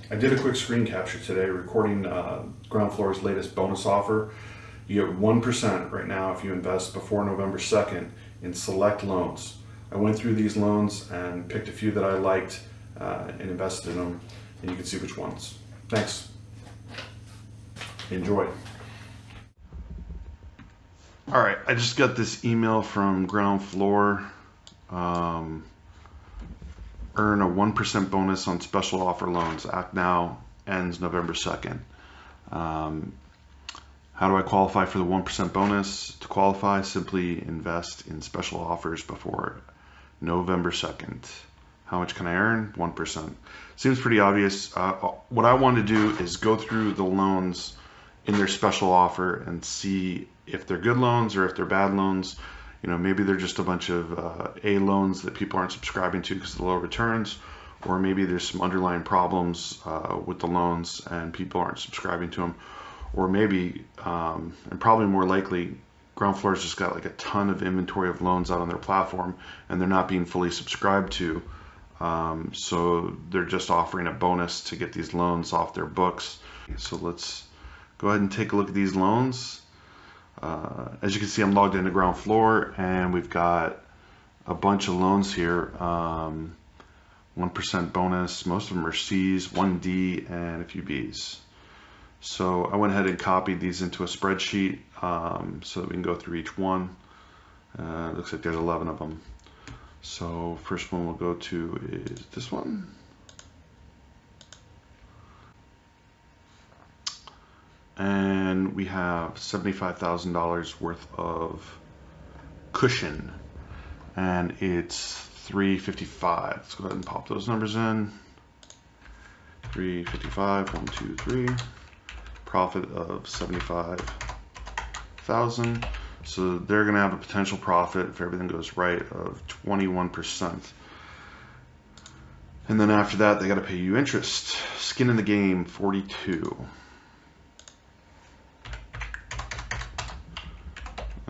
I did a quick screen capture today recording Ground Floor's latest bonus offer. You get 1% right now if you invest before November 2nd in select loans. I went through these loans and picked a few that I liked and invested in them, and you can see which ones. Thanks. Enjoy. All right, I just got this email from Ground Floor. Earn a 1% bonus on special offer loans. Act now, ends November 2nd. How do I qualify for the 1% bonus? To qualify, simply invest in special offers before November 2nd. How much can I earn? 1%. Seems pretty obvious. What I want to do is go through the loans in their special offer and see if they're good loans or if they're bad loans. You know, maybe they're just a bunch of A loans that people aren't subscribing to because of the low returns, or maybe there's some underlying problems with the loans and people aren't subscribing to them, or maybe, and probably more likely, Ground Floor's just got like a ton of inventory of loans out on their platform and they're not being fully subscribed to, so they're just offering a bonus to get these loans off their books. So let's go ahead and take a look at these loans. As you can see, I'm logged into Ground Floor and we've got a bunch of loans here. 1% bonus, most of them are C's, 1D, and a few B's. So I went ahead and copied these into a spreadsheet so that we can go through each one. It looks like there's 11 of them. So first one we'll go to is this one. And we have $75,000 worth of cushion, and it's 355. Let's go ahead and pop those numbers in. 355, 1, 2, 3. Profit of 75,000. So they're going to have a potential profit, if everything goes right, of 21%. And then after that, they got to pay you interest. Skin in the game, 42.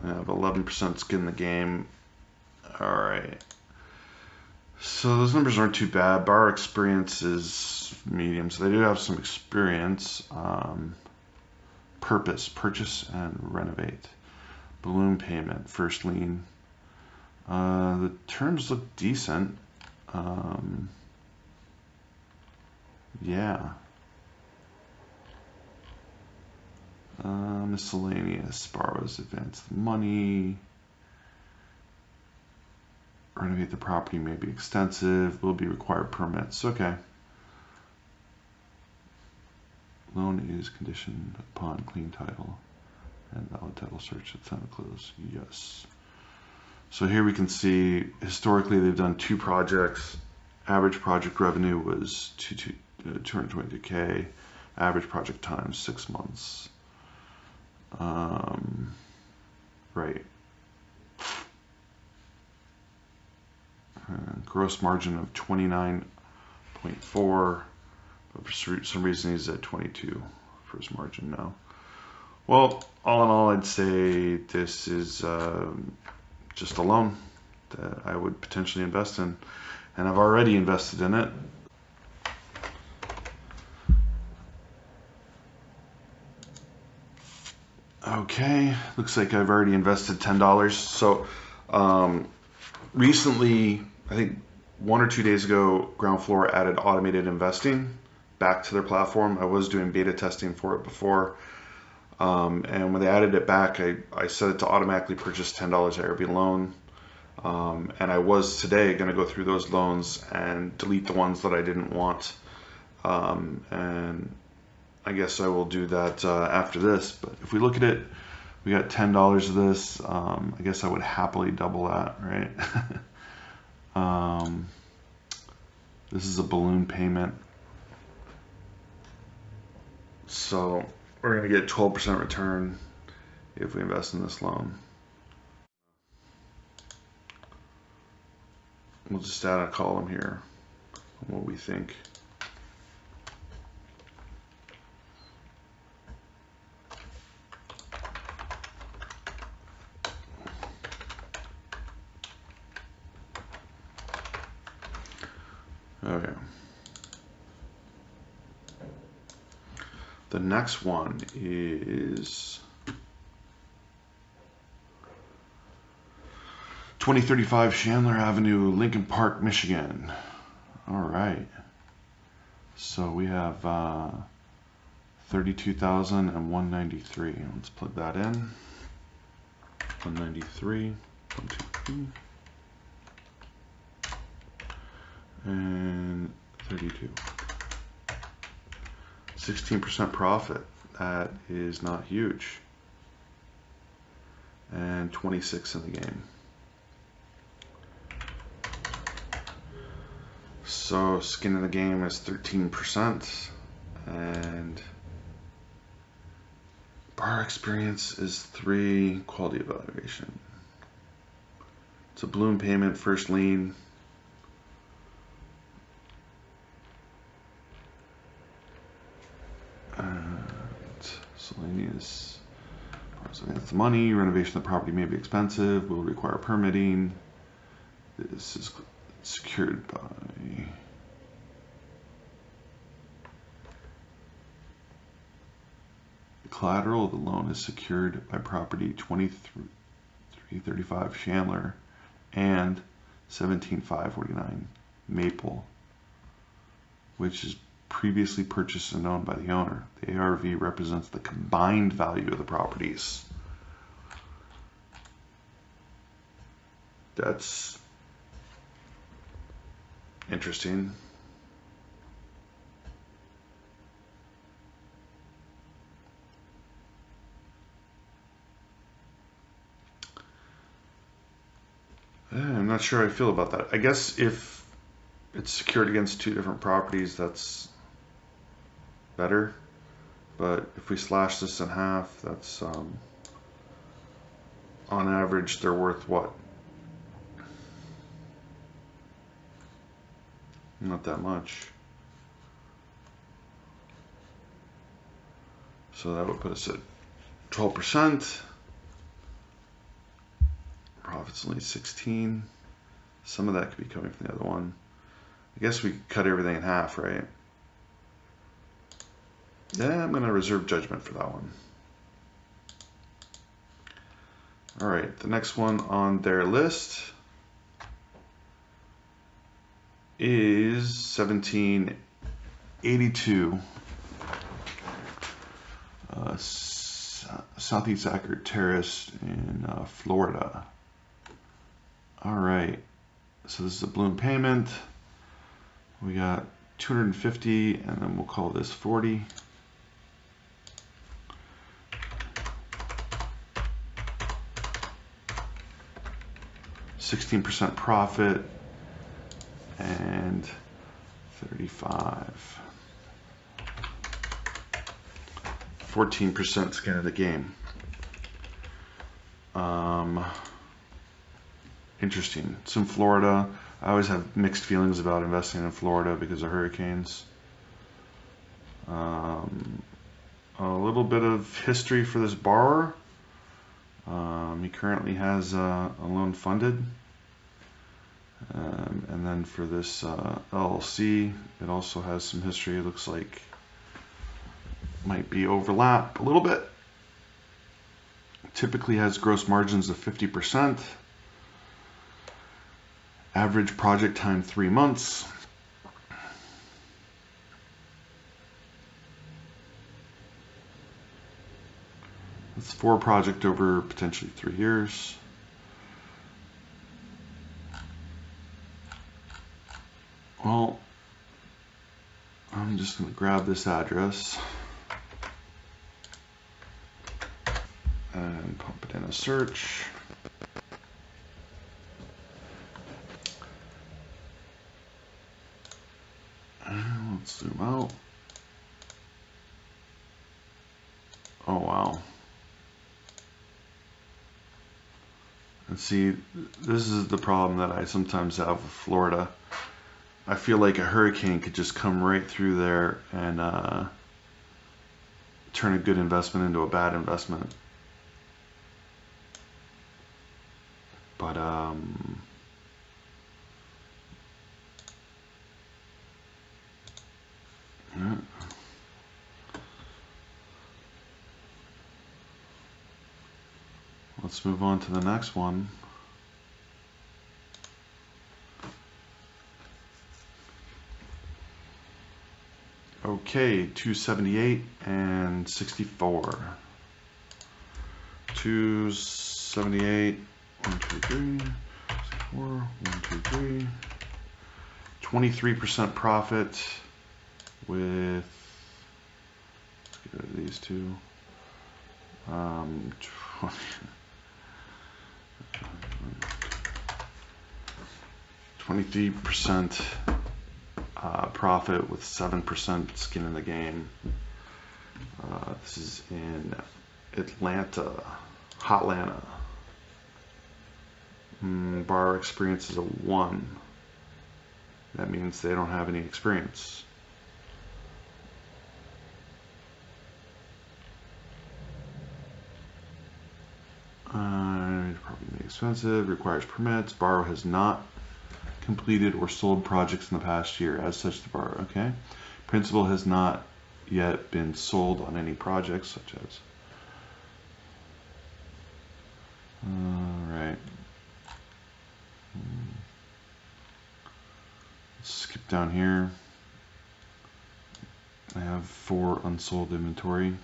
I have 11% skin in the game. All right. So those numbers aren't too bad. Borrower experience is medium, so they do have some experience. Purpose, purchase and renovate. Balloon payment, first lien. The terms look decent. Yeah. Miscellaneous, borrows advance the money. Renovate the property may be extensive, will be required permits. Okay. Loan is conditioned upon clean title and valid title search at time of close. Yes. So here we can see historically they've done 2 projects. Average project revenue was 222K. Average project time 6 months. Right. Gross margin of 29.4. But for some reason he's at 22 for his margin now. Well, all in all, I'd say this is just a loan that I would potentially invest in, and I've already invested in it. Okay, looks like I've already invested $10. So recently, I think 1 or 2 days ago, Ground Floor added automated investing back to their platform. I was doing beta testing for it before. And when they added it back, I set it to automatically purchase $10 IRB loan. And I was today going to go through those loans and delete the ones that I didn't want. And I guess I will do that after this. But if we look at it, we got $10 of this. I guess I would happily double that, right? This is a balloon payment. So we're going to get 12% return if we invest in this loan. We'll just add a column here on what we think. Okay. The next one is 2035 Chandler Avenue, Lincoln Park, Michigan. All right. So we have 32,193. Let's plug that in. 193, 123, and 32. 16% profit. That is not huge. And 26 in the game. So skin in the game is 13%, and bar experience is 3, quality evaluation. It's a balloon payment, first lien. Miscellaneous. That's the money. Renovation of the property may be expensive, will require permitting. This is secured by the collateral of the loan is secured by property 2335 Chandler and 17549 Maple, which is previously purchased and owned by the owner. The ARV represents the combined value of the properties. That's interesting. I'm not sure how I feel about that. I guess if it's secured against 2 different properties, that's better. But if we slash this in half, that's on average they're worth what? Not that much. So that would put us at 12%. Profit's only 16. Some of that could be coming from the other one. I guess we could cut everything in half, right? Yeah, I'm going to reserve judgment for that one. All right, the next one on their list is 1782 Southeast Acker Terrace in Florida. All right, so this is a balloon payment. We got 250, and then we'll call this 40. %16 profit and 35. 14% skin of the game. Interesting. It's in Florida. I always have mixed feelings about investing in Florida because of hurricanes. A little bit of history for this borrower. He currently has a loan funded. And then for this LLC, it also has some history. It looks like might be overlap a little bit. Typically has gross margins of 50%. Average project time 3 months. It's for a project over potentially 3 years. Well, I'm just going to grab this address and pump it in a search. And let's zoom out. Oh, wow. And see, this is the problem that I sometimes have with Florida. I feel like a hurricane could just come right through there and turn a good investment into a bad investment. But yeah. let's move on to the next one. Okay, 278 and 64. 278, 1, 2, 3, 64, 1, 2, 3. 23% profit with, let's get rid of these two. 23% profit with 7% skin in the game. This is in Atlanta, Hotlanta. Borrower experience is a 1. That means they don't have any experience. Probably expensive, requires permits. Borrower has not completed or sold projects in the past year. As such, the borrower, okay. Principal has not yet been sold on any projects, such as. Alright. Skip down here. I have 4 unsold inventory.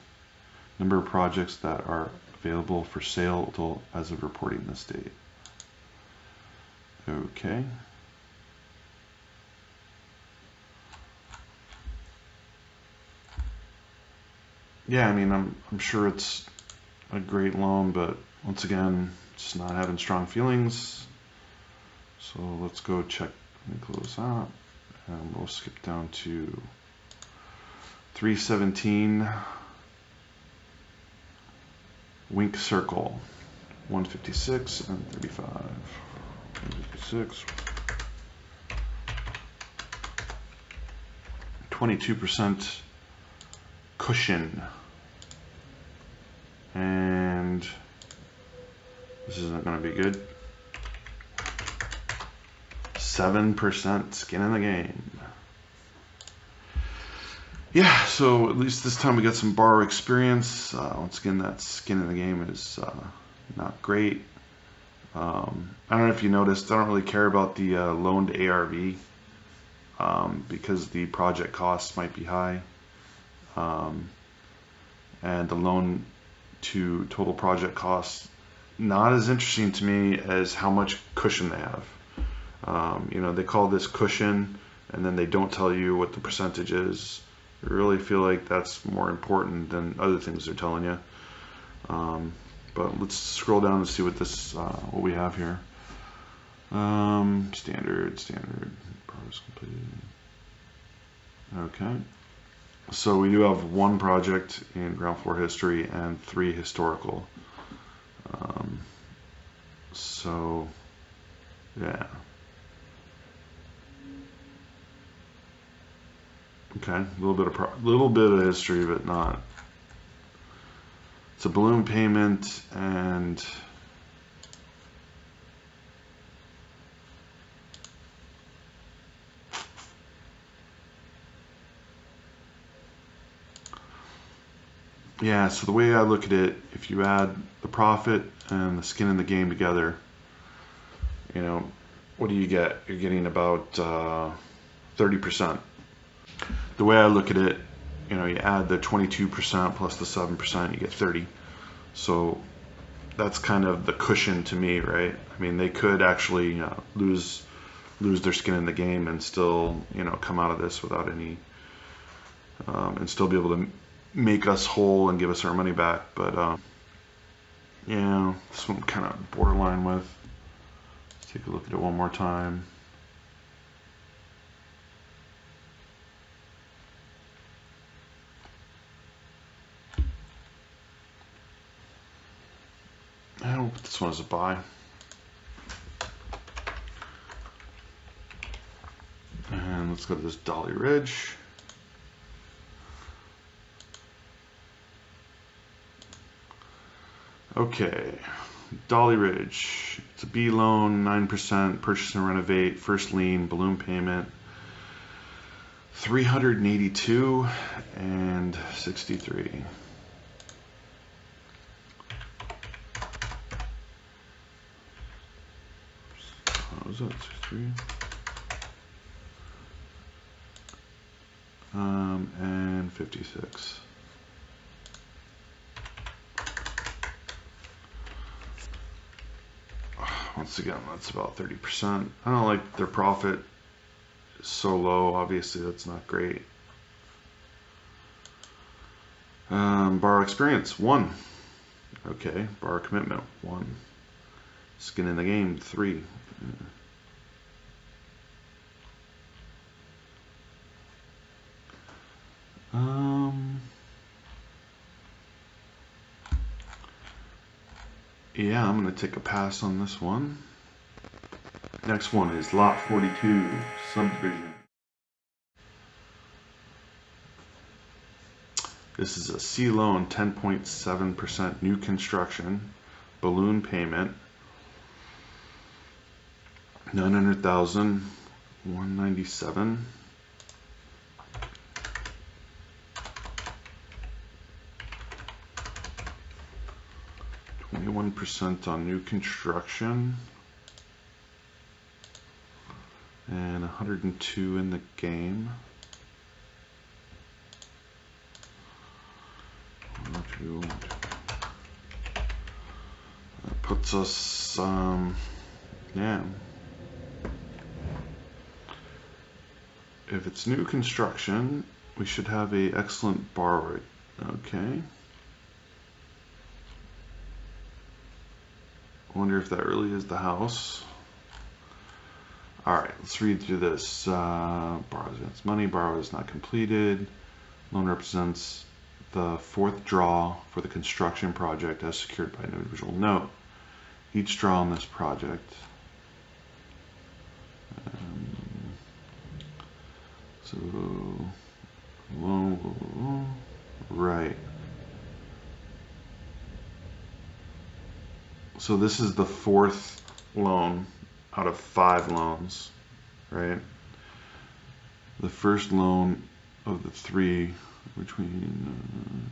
Number of projects that are available for sale as of reporting this date. Okay. Yeah, I mean, I'm sure it's a great loan, but once again, just not having strong feelings. So let's go check. Let me close that, and we'll skip down to 317 Wink Circle, 156 and 35. 156. 22% cushion, and this isn't going to be good. 7% skin in the game. Yeah, so at least this time we got some borrower experience. Once again, that skin in the game is not great. I don't know if you noticed, I don't really care about the loaned ARV because the project costs might be high. And the loan to total project costs, not as interesting to me as how much cushion they have. You know, they call this cushion, and then they don't tell you what the percentage is. I really feel like that's more important than other things they're telling you. But let's scroll down and see what this what we have here. Standard, progress completed. Okay. So we do have 1 project in ground floor history and 3 historical. So yeah. Okay, a little bit of history, but not. It's a balloon payment, and yeah, so the way I look at it, if you add the profit and the skin in the game together, you know, what do you get? You're getting about 30%. The way I look at it, you know, you add the 22% plus the 7%, you get 30. So that's kind of the cushion to me, right? I mean, they could actually lose their skin in the game and still, you know, come out of this without any, and still be able to make us whole and give us our money back. But yeah, this one kind of borderline with. Let's take a look at it one more time. I'll put this one as a buy. And let's go to this Dolly Ridge. Okay, Dolly Ridge. It's a B loan, 9%, purchase and renovate, first lien, balloon payment, 382 and 63. was that 63? And 56. Once again, that's about 30%. I don't like their profit is so low. Obviously, that's not great. Borrow experience, 1. Okay, borrow commitment, 1. Skin in the game, 3. Yeah, I'm going to take a pass on this one. Next one is Lot 42, subdivision. This is a C loan, 10.7% new construction, balloon payment, 900,000, 197. 21% on new construction, and 102 in the game. That puts us, yeah. If it's new construction, we should have a excellent borrower. Okay. Wonder if that really is the house. All right, let's read through this. Borrows against money. Borrow is not completed. Loan represents the 4th draw for the construction project as secured by an individual note. Each draw on this project. So, right. So this is the 4th loan out of 5 loans, right? The first loan of the 3 between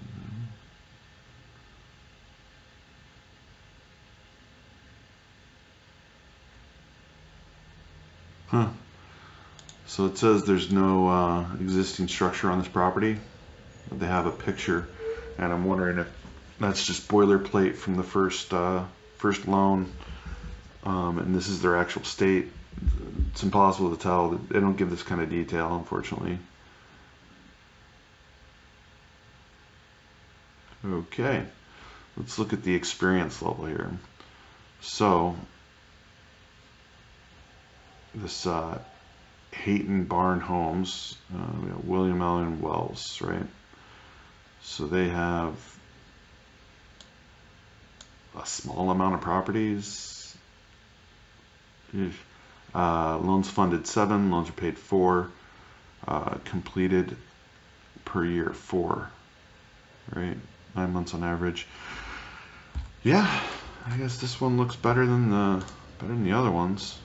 So it says there's no existing structure on this property. They have a picture, and I'm wondering if that's just boilerplate from the first loan, and this is their actual state. It's impossible to tell. They don't give this kind of detail, unfortunately. Okay, let's look at the experience level here. So this Hayton Barn Homes, we got William Allen Wells, right? So they have a small amount of properties. Loans funded 7, loans are paid 4, completed per year 4, right? 9 months on average. Yeah, I guess this one looks better than the other ones.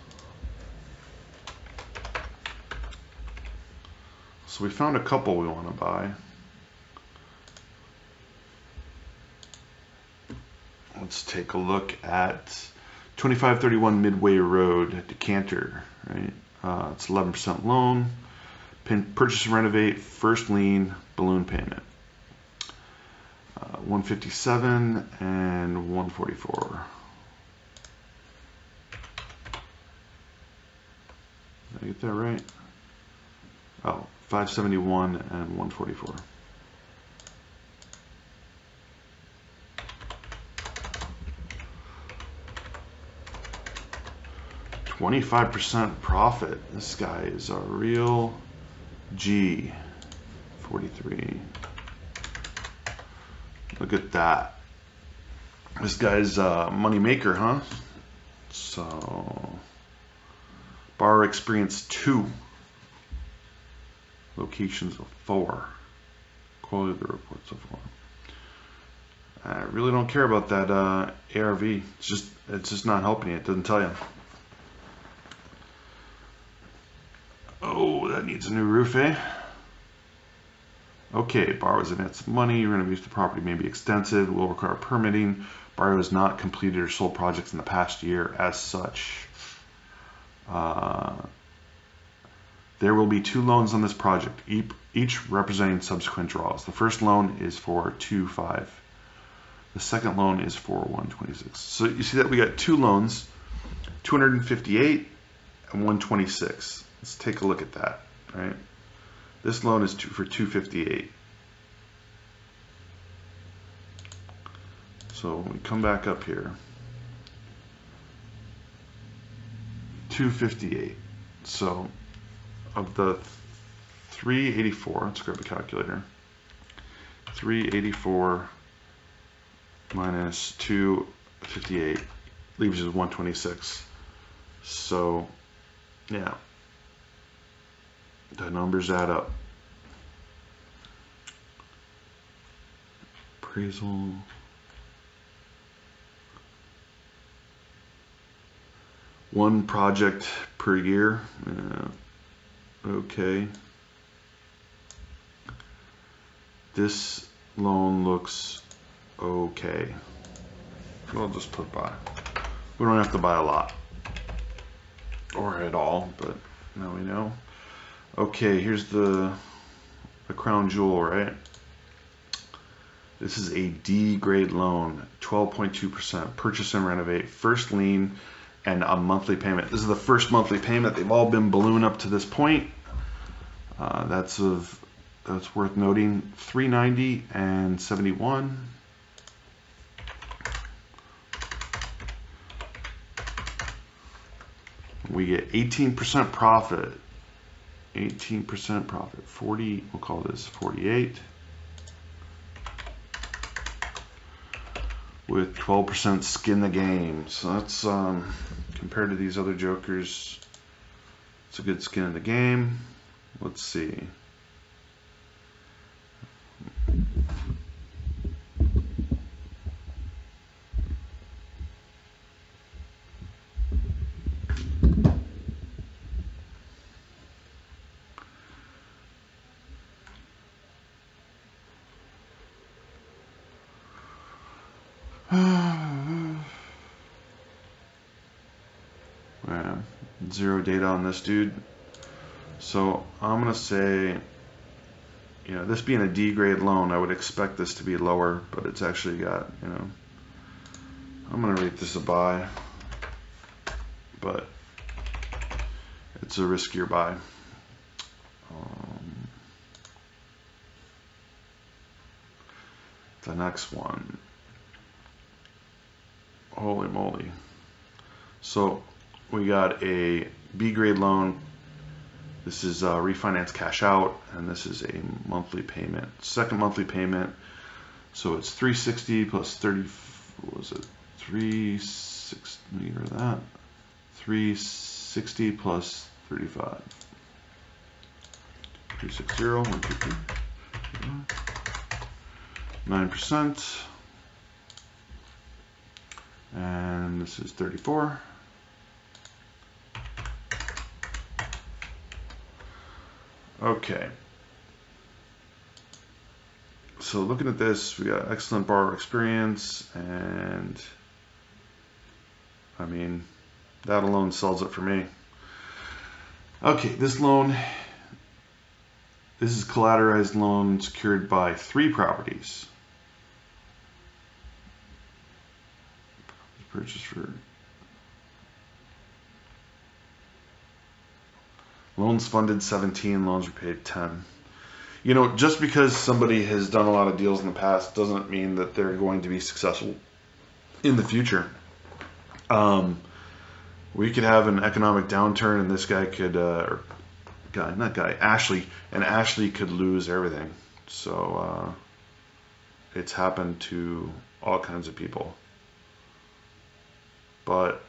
So we found a couple we want to buy. Let's take a look at 2531 Midway Road, Decanter, right? It's 11% loan, purchase and renovate, first lien, balloon payment. 157 and 144. Did I get that right? Oh, 571 and 144. $25% profit. This guy is a real G. 43. Look at that. This guy's a money maker, huh? So, borrower experience 2. Locations of 4. Quality of the reports of 4. I really don't care about that ARV. It's just not helping you. It doesn't tell you. Oh, that needs a new roof, eh? Okay, borrower's advanced money, renovation of the property may be extensive, will require permitting. Borrower has not completed or sold projects in the past year as such. There will be 2 loans on this project, each representing subsequent draws. The first loan is for 2.5. The second loan is for 126. So you see that we got 2 loans, 258 and 126. Let's take a look at that, right? This loan is for 258. So when we come back up here, 258. So of the 384, let's grab a calculator. 384 minus 258 leaves us 126. So yeah, the numbers add up. Appraisal. One project per year. Okay. This loan looks okay. We'll just put buy. We don't have to buy a lot or at all, but now we know. Okay, here's the crown jewel, right? This is a D grade loan, 12.2%, purchase and renovate, first lien, and a monthly payment. This is the first monthly payment. They've all been balloon up to this point. That's worth noting. 390 and 71. We get 18% profit. 18% profit. 40. We'll call this 48. With 12% skin the game. So that's compared to these other jokers, it's a good skin in the game. Let's see. Zero data on this dude. So I'm gonna say, you know, this being a D grade loan, I would expect this to be lower, but it's actually got, you know, I'm gonna rate this a buy, but it's a riskier buy. The next one, holy moly. So we got a B grade loan. This is refinance cash out, and this is a monthly payment. Second monthly payment. So it's 360 plus 30. What was it? 360. Let me hear that. 360 plus 35. 360. 150. 9%. And this is 34. Okay. So looking at this, we got excellent borrower experience, and I mean, that alone sells it for me. Okay, this loan, this is collateralized loan secured by 3 properties. Purchase for loans funded 17, loans repaid 10. You know, just because somebody has done a lot of deals in the past doesn't mean that they're going to be successful in the future. We could have an economic downturn, and this guy could, Ashley could lose everything. So it's happened to all kinds of people. But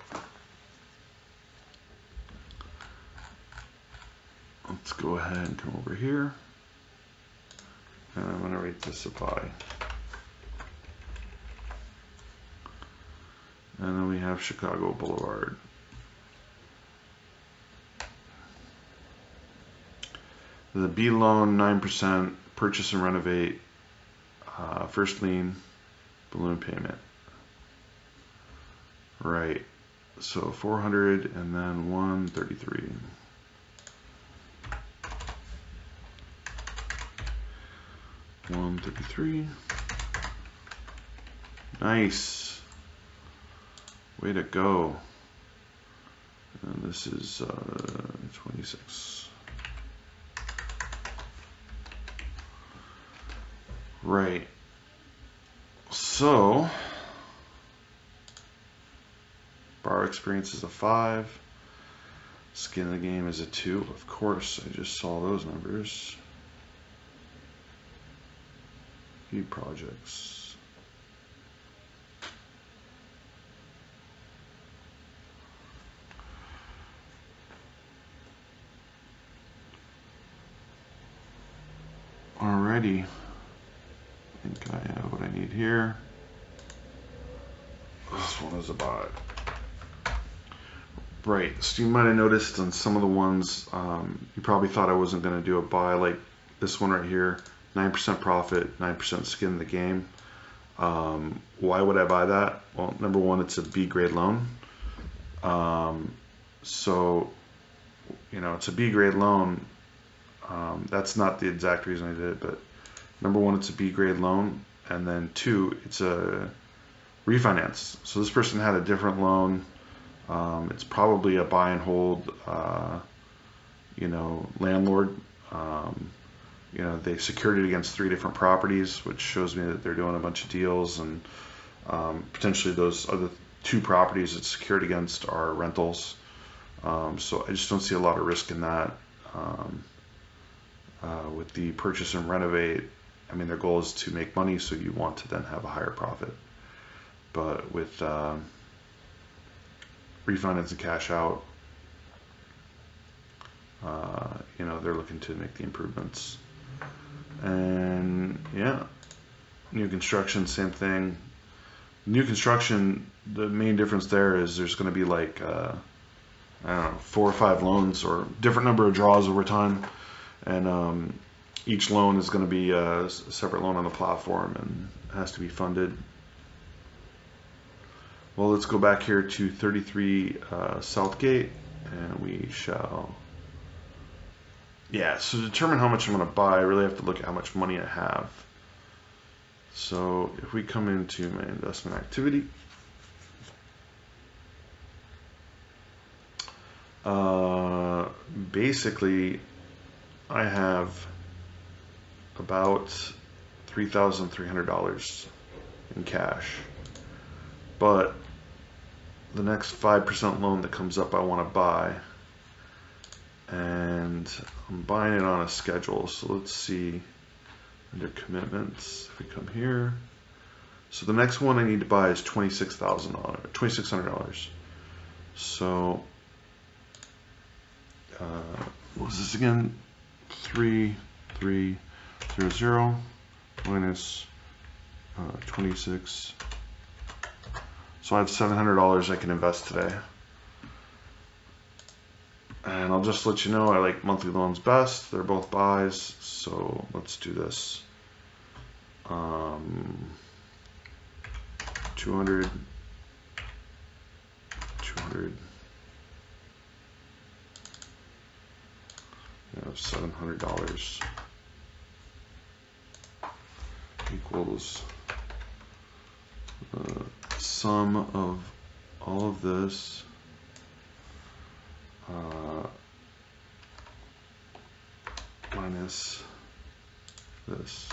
let's go ahead and come over here. And I'm going to rate this a buy. And then we have Chicago Boulevard. The B loan, 9%, purchase and renovate, first lien, balloon payment. Right. So 400 and then 133. Nice. Way to go. And this is 26. Right. So, bar experience is a 5. Skin of the game is a 2. Of course, I just saw those numbers. View projects. Alrighty. I think I have what I need here. This one is a buy. Right, so you might have noticed on some of the ones, you probably thought I wasn't going to do a buy, like this one right here, 9% profit, 9% skin in the game. Why would I buy that? Well, number one, it's a B grade loan. So, you know, it's a B grade loan. That's not the exact reason I did it, but number one, it's a B grade loan. And then two, it's a refinance. So this person had a different loan. It's probably a buy and hold, you know, landlord. You know, they secured it against 3 different properties, which shows me that they're doing a bunch of deals, and potentially those other 2 properties it's secured against are rentals. So I just don't see a lot of risk in that. With the purchase and renovate, I mean, their goal is to make money, so you want to then have a higher profit. But with refinance and cash out, you know, they're looking to make the improvements. And yeah, new construction, same thing. New construction, the main difference there is there's going to be like I don't know, 4 or 5 loans or different number of draws over time, and each loan is going to be a separate loan on the platform and has to be funded. Well, let's go back here to 33 Southgate, and we shall. Yeah, so to determine how much I'm going to buy, I really have to look at how much money I have. So if we come into my investment activity, basically I have about $3,300 in cash, but the next 5% loan that comes up I want to buy, and I'm buying it on a schedule. So let's see, under commitments, if we come here, so the next one I need to buy is $2,600. So what was this again? 3300 minus 26. So I have $700 I can invest today. And I'll just let you know, I like monthly loans best. They're both buys, so let's do this. 200. We have $700 equals the sum of all of this minus this.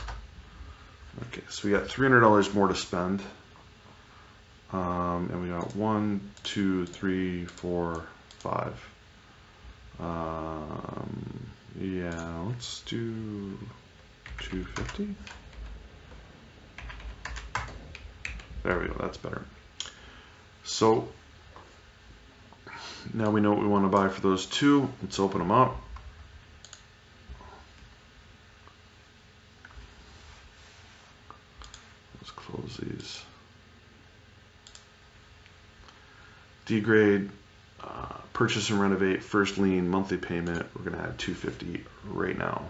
Okay, so we got $300 more to spend, and we got 1, 2, 3, 4, 5. Yeah, let's do 250. There we go, that's better. So now we know what we want to buy for those 2. Let's open them up. Let's close these. D grade, purchase and renovate, first lien, monthly payment. We're going to add $250 right now.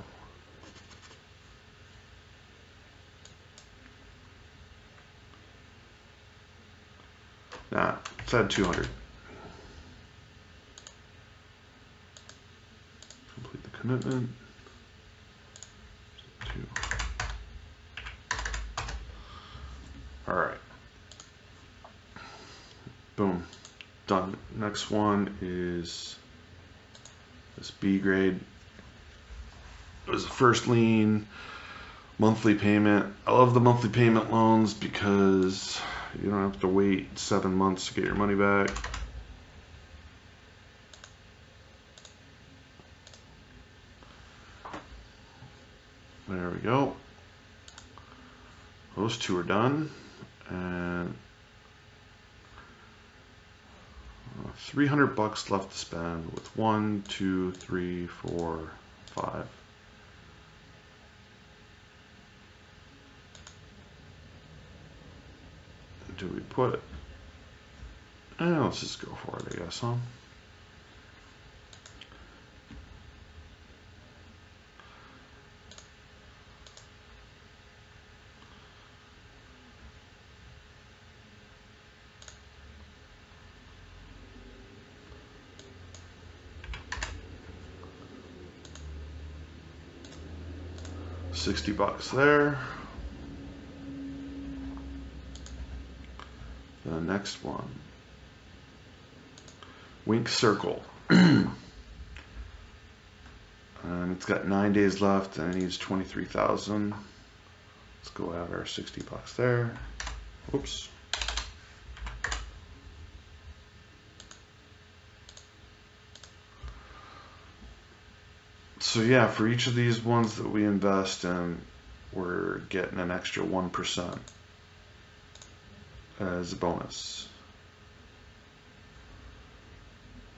Nah, let's add $200. commitment. 2. All right. Boom. Done. Next one is this B grade. It was a first lien, monthly payment. I love the monthly payment loans because you don't have to wait 7 months to get your money back. There we go. Those two are done. And $300 left to spend with 1, 2, 3, 4, 5. Do we put it? Let's just go for it, I guess, huh? $60 there. The next one, Wink Circle. And it's got 9 days left and it needs 23,000. Let's go add our $60 there. Whoops. So yeah, for each of these ones that we invest in, we're getting an extra 1% as a bonus.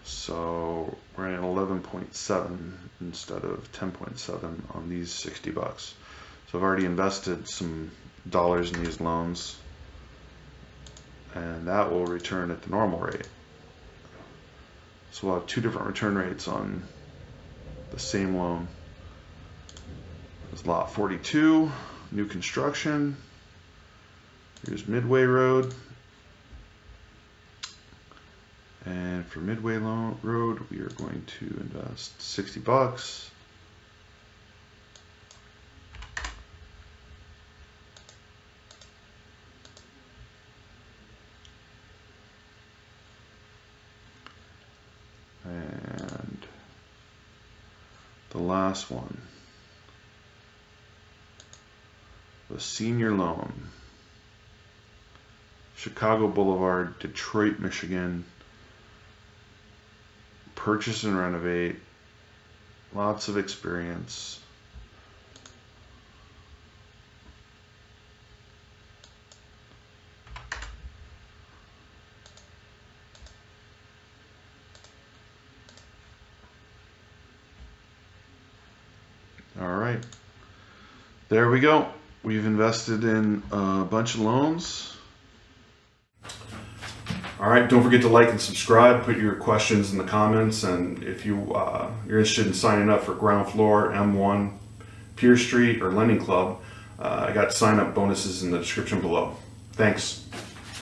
So we're at 11.7 instead of 10.7 on these $60. So I've already invested some dollars in these loans, and that will return at the normal rate. So we'll have 2 different return rates on the same loan. There's lot 42, new construction. Here's Midway Road. And for Midway Road, we are going to invest $60. And the last one, the senior loan. Chicago Boulevard, Detroit, Michigan. Purchase and renovate. Lots of experience. All right. There we go. We've invested in a bunch of loans. All right, don't forget to like and subscribe. Put your questions in the comments, and if you're interested in signing up for Ground Floor, M1, Pier Street, or Lending Club, I got sign-up bonuses in the description below. Thanks.